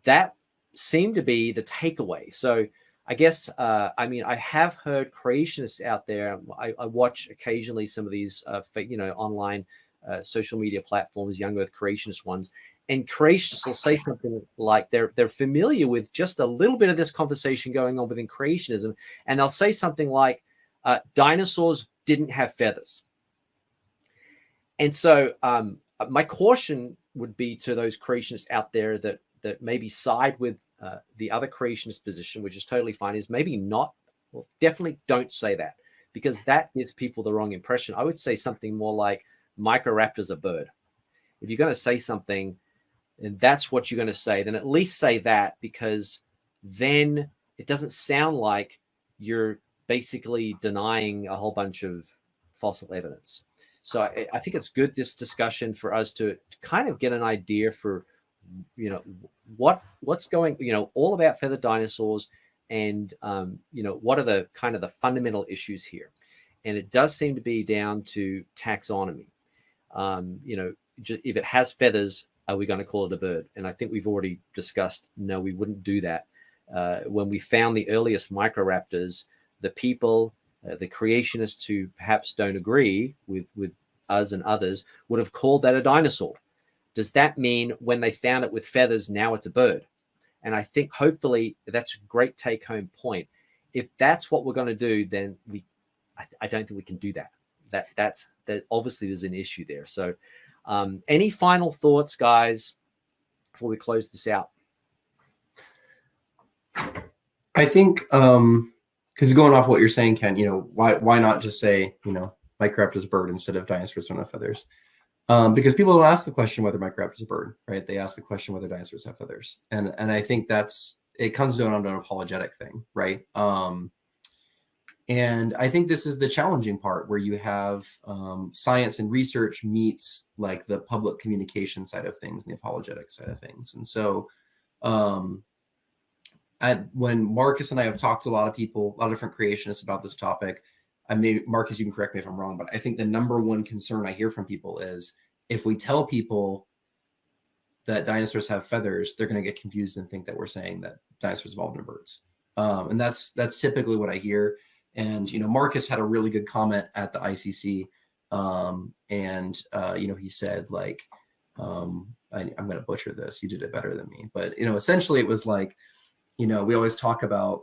That seemed to be the takeaway. So I guess, I have heard creationists out there. I watch occasionally some of these, online social media platforms, young earth creationist ones, and creationists will say something like they're familiar with just a little bit of this conversation going on within creationism, and they'll say something like, dinosaurs didn't have feathers. And so my caution would be to those creationists out there that maybe side with the other creationist position, which is totally fine, is maybe not, well, definitely don't say that, because that gives people the wrong impression. I would say something more like Microraptor's a bird. If you're going to say something and that's what you're going to say, then at least say that, because then it doesn't sound like you're basically denying a whole bunch of fossil evidence. So I think it's good, this discussion, for us to kind of get an idea for, what's going, all about feathered dinosaurs, and, what are the kind of the fundamental issues here. And it does seem to be down to taxonomy. If it has feathers, are we going to call it a bird? And I think we've already discussed, no, we wouldn't do that. When we found the earliest Microraptors, the people, the creationists who perhaps don't agree with us and others, would have called that a dinosaur. Does that mean when they found it with feathers, now it's a bird? And I think hopefully that's a great take-home point. If that's what we're going to do, then I don't think we can do that. That's obviously there's an issue there. So any final thoughts, guys, before we close this out? I think because going off what you're saying, Ken, why not just say, Microraptor's a bird instead of dinosaurs don't have feathers? Because people don't ask the question whether Microraptor's a bird, right? They ask the question whether dinosaurs have feathers, and I think it comes down to an apologetic thing, right? And I think this is the challenging part, where you have science and research meets like the public communication side of things and the apologetic side of things. And so when Marcus and I have talked to a lot of people, a lot of different creationists about this topic, Marcus, you can correct me if I'm wrong, but I think the number one concern I hear from people is, if we tell people that dinosaurs have feathers, they're going to get confused and think that we're saying that dinosaurs evolved into birds. And that's typically what I hear. And, Marcus had a really good comment at the ICC. He said, like, I'm going to butcher this. You did it better than me. But, essentially it was like, we always talk about,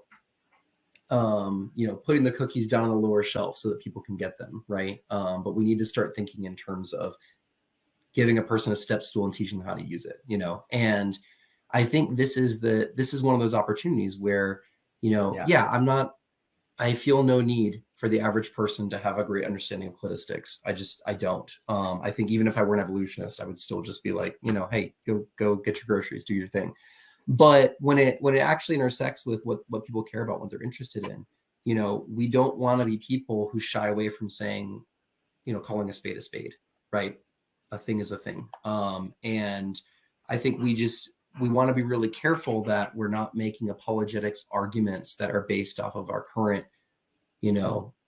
putting the cookies down on the lower shelf so that people can get them, right? But we need to start thinking in terms of giving a person a step stool and teaching them how to use it, And I think this is one of those opportunities where, I feel no need for the average person to have a great understanding of cladistics. I don't. I think even if I were an evolutionist, I would still just be like, hey, go get your groceries, do your thing. But when it actually intersects with what people care about, what they're interested in, we don't want to be people who shy away from saying, calling a spade, right? A thing is a thing. And I think we want to be really careful that we're not making apologetics arguments that are based off of our current,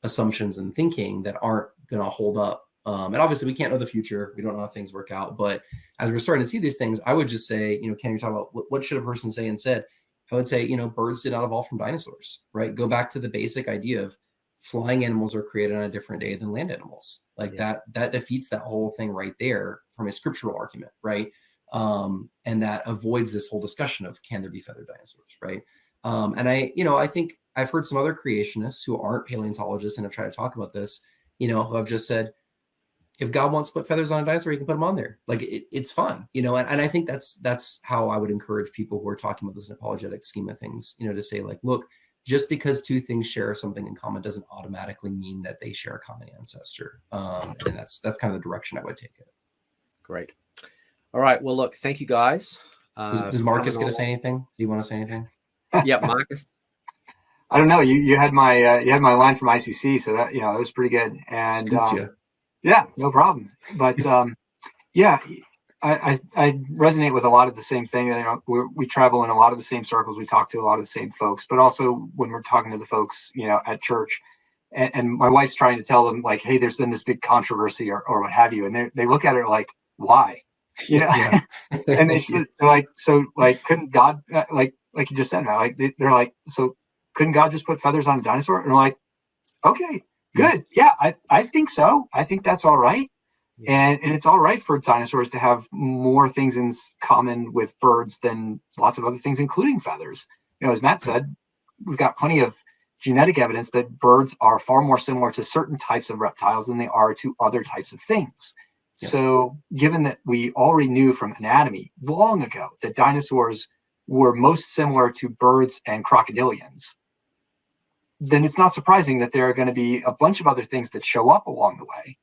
assumptions and thinking that aren't going to hold up. And obviously we can't know the future. We don't know how things work out. But as we're starting to see these things, I would just say, Ken, you're talking about what should a person say instead? I would say, birds did not evolve from dinosaurs, right? Go back to the basic idea of flying animals are created on a different day than land animals. Like that defeats that whole thing right there from a scriptural argument, right? And that avoids this whole discussion of, can there be feathered dinosaurs, right? And I think I've heard some other creationists who aren't paleontologists and have tried to talk about this, who have just said, if God wants to put feathers on a dinosaur, he can put them on there. Like it's fine, and I think that's how I would encourage people who are talking about this in apologetic scheme of things, to say, like, look, just because two things share something in common doesn't automatically mean that they share a common ancestor. And that's kind of the direction I would take it. Great. All right. Well, look, thank you guys. Does Marcus get to say anything? Do you want to say anything? Yeah, Marcus. I don't know. You had my line from ICC, so that that was pretty good. And yeah, no problem. But I resonate with a lot of the same thing. We travel in a lot of the same circles. We talk to a lot of the same folks. But also when we're talking to the folks, at church, and my wife's trying to tell them, like, hey, there's been this big controversy or what have you, and they look at it like, why? And they said, like, so, like, couldn't God, like you just said, like they're like, so couldn't God just put feathers on a dinosaur? And I'm like, okay, good. Yeah, I think so. I think that's all right. And it's all right for dinosaurs to have more things in common with birds than lots of other things, including feathers. As Matt said, we've got plenty of genetic evidence that birds are far more similar to certain types of reptiles than they are to other types of things. Yep. So given that we already knew from anatomy long ago that dinosaurs were most similar to birds and crocodilians, then it's not surprising that there are going to be a bunch of other things that show up along the way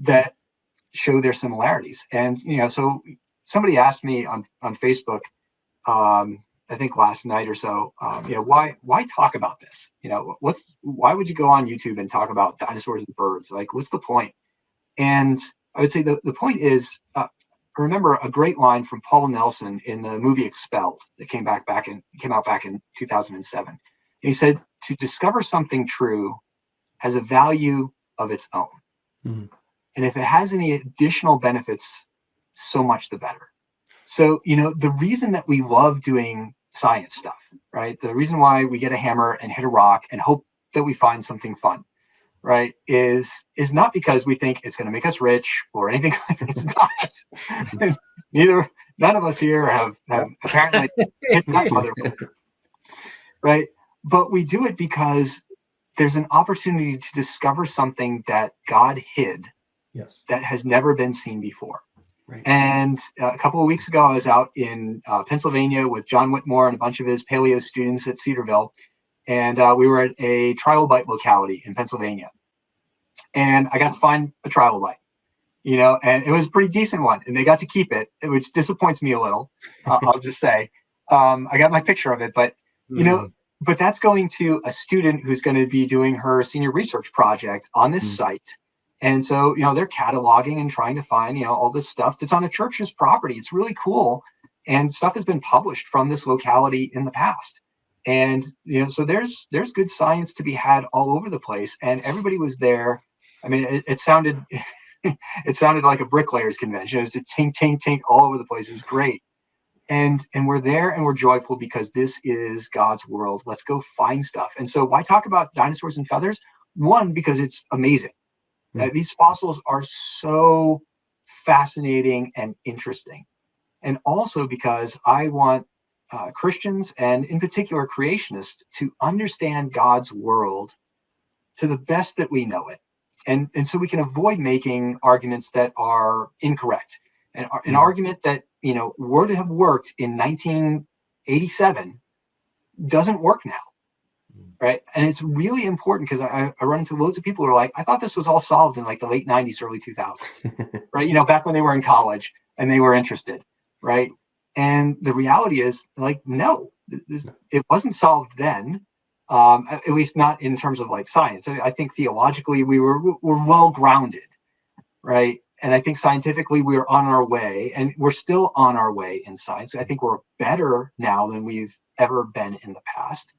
that show their similarities. And, so somebody asked me on Facebook, I think last night or so, why talk about this? Why would you go on YouTube and talk about dinosaurs and birds? Like, what's the point? And I would say the point is, remember a great line from Paul Nelson in the movie Expelled that came out back in 2007. And he said, to discover something true has a value of its own. Mm-hmm. And if it has any additional benefits, so much the better. So, the reason that we love doing science stuff, right? The reason why we get a hammer and hit a rock and hope that we find something fun, right, is not because we think it's going to make us rich or anything like that. It's not. None of us here have apparently hit that motherfucker, right? But we do it because there's an opportunity to discover something that God hid that has never been seen before. Right. And a couple of weeks ago, I was out in Pennsylvania with John Whitmore and a bunch of his paleo students at Cedarville. And we were at a trilobite locality in Pennsylvania. And I got to find a trilobite, and it was a pretty decent one. And they got to keep it, which disappoints me a little, I'll just say. I got my picture of it, but, but that's going to a student who's going to be doing her senior research project on this site. And so, they're cataloging and trying to find, all this stuff that's on a church's property. It's really cool. And stuff has been published from this locality in the past. And, so there's good science to be had all over the place. And everybody was there. I mean, it sounded like a bricklayers convention. It was just tink, tink, tink all over the place. It was great. And we're there and we're joyful because this is God's world. Let's go find stuff. And so why talk about dinosaurs and feathers? One, because it's amazing. These fossils are so fascinating and interesting. And also because I want Christians, and in particular creationists, to understand God's world to the best that we know it. And so we can avoid making arguments that are incorrect. And an argument that, would have worked in 1987 doesn't work now. Right. And it's really important because I run into loads of people who are like, I thought this was all solved in like the late 90s, early 2000s, right? Back when they were in college and they were interested. Right. And the reality is like, no, it wasn't solved then, at least not in terms of like science. I think theologically we were well grounded. Right. And I think scientifically we were on our way, and we're still on our way in science. I think we're better now than we've ever been in the past.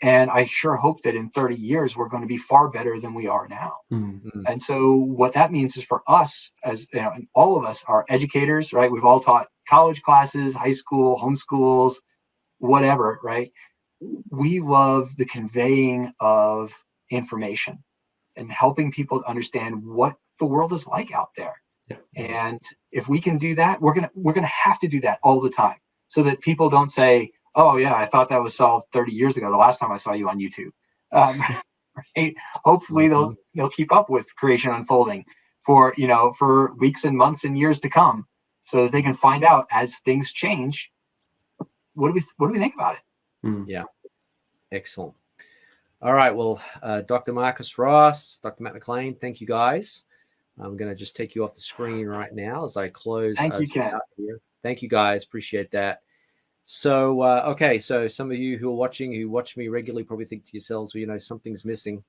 And I sure hope that in 30 years, we're going to be far better than we are now. Mm-hmm. And so what that means is for us, as and all of us are educators, right? We've all taught college classes, high school, homeschools, whatever, right? We love the conveying of information and helping people to understand what the world is like out there. Yeah. And if we can do that, we're gonna have to do that all the time, so that people don't say, oh yeah, I thought that was solved 30 years ago, the last time I saw you on YouTube. Right? Hopefully they'll keep up with creation unfolding for weeks and months and years to come, so that they can find out as things change. What do we think about it? Yeah, excellent. All right, well, Dr. Marcus Ross, Dr. Matt McLain, thank you guys. I'm going to just take you off the screen right now as I close. Thank you, Ken. Here. Thank you guys, appreciate that. So, okay, so some of you who are watching, who watch me regularly, probably think to yourselves, well, something's missing.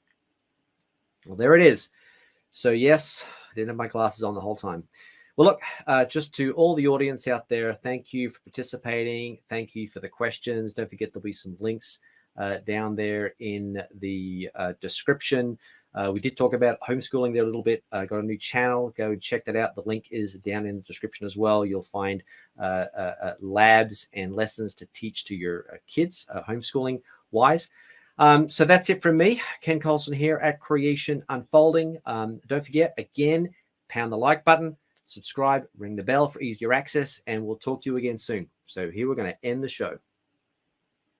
Well, there it is. So, yes, I didn't have my glasses on the whole time. Well, look, just to all the audience out there, thank you for participating. Thank you for the questions. Don't forget there'll be some links down there in the description. We did talk about homeschooling there a little bit. Got a new channel. Go check that out. The link is down in the description as well. You'll find labs and lessons to teach to your kids, homeschooling wise. So that's it from me. Ken Colson here at Creation Unfolding. Don't forget, again, pound the like button, subscribe, ring the bell for easier access, and we'll talk to you again soon. So here we're going to end the show.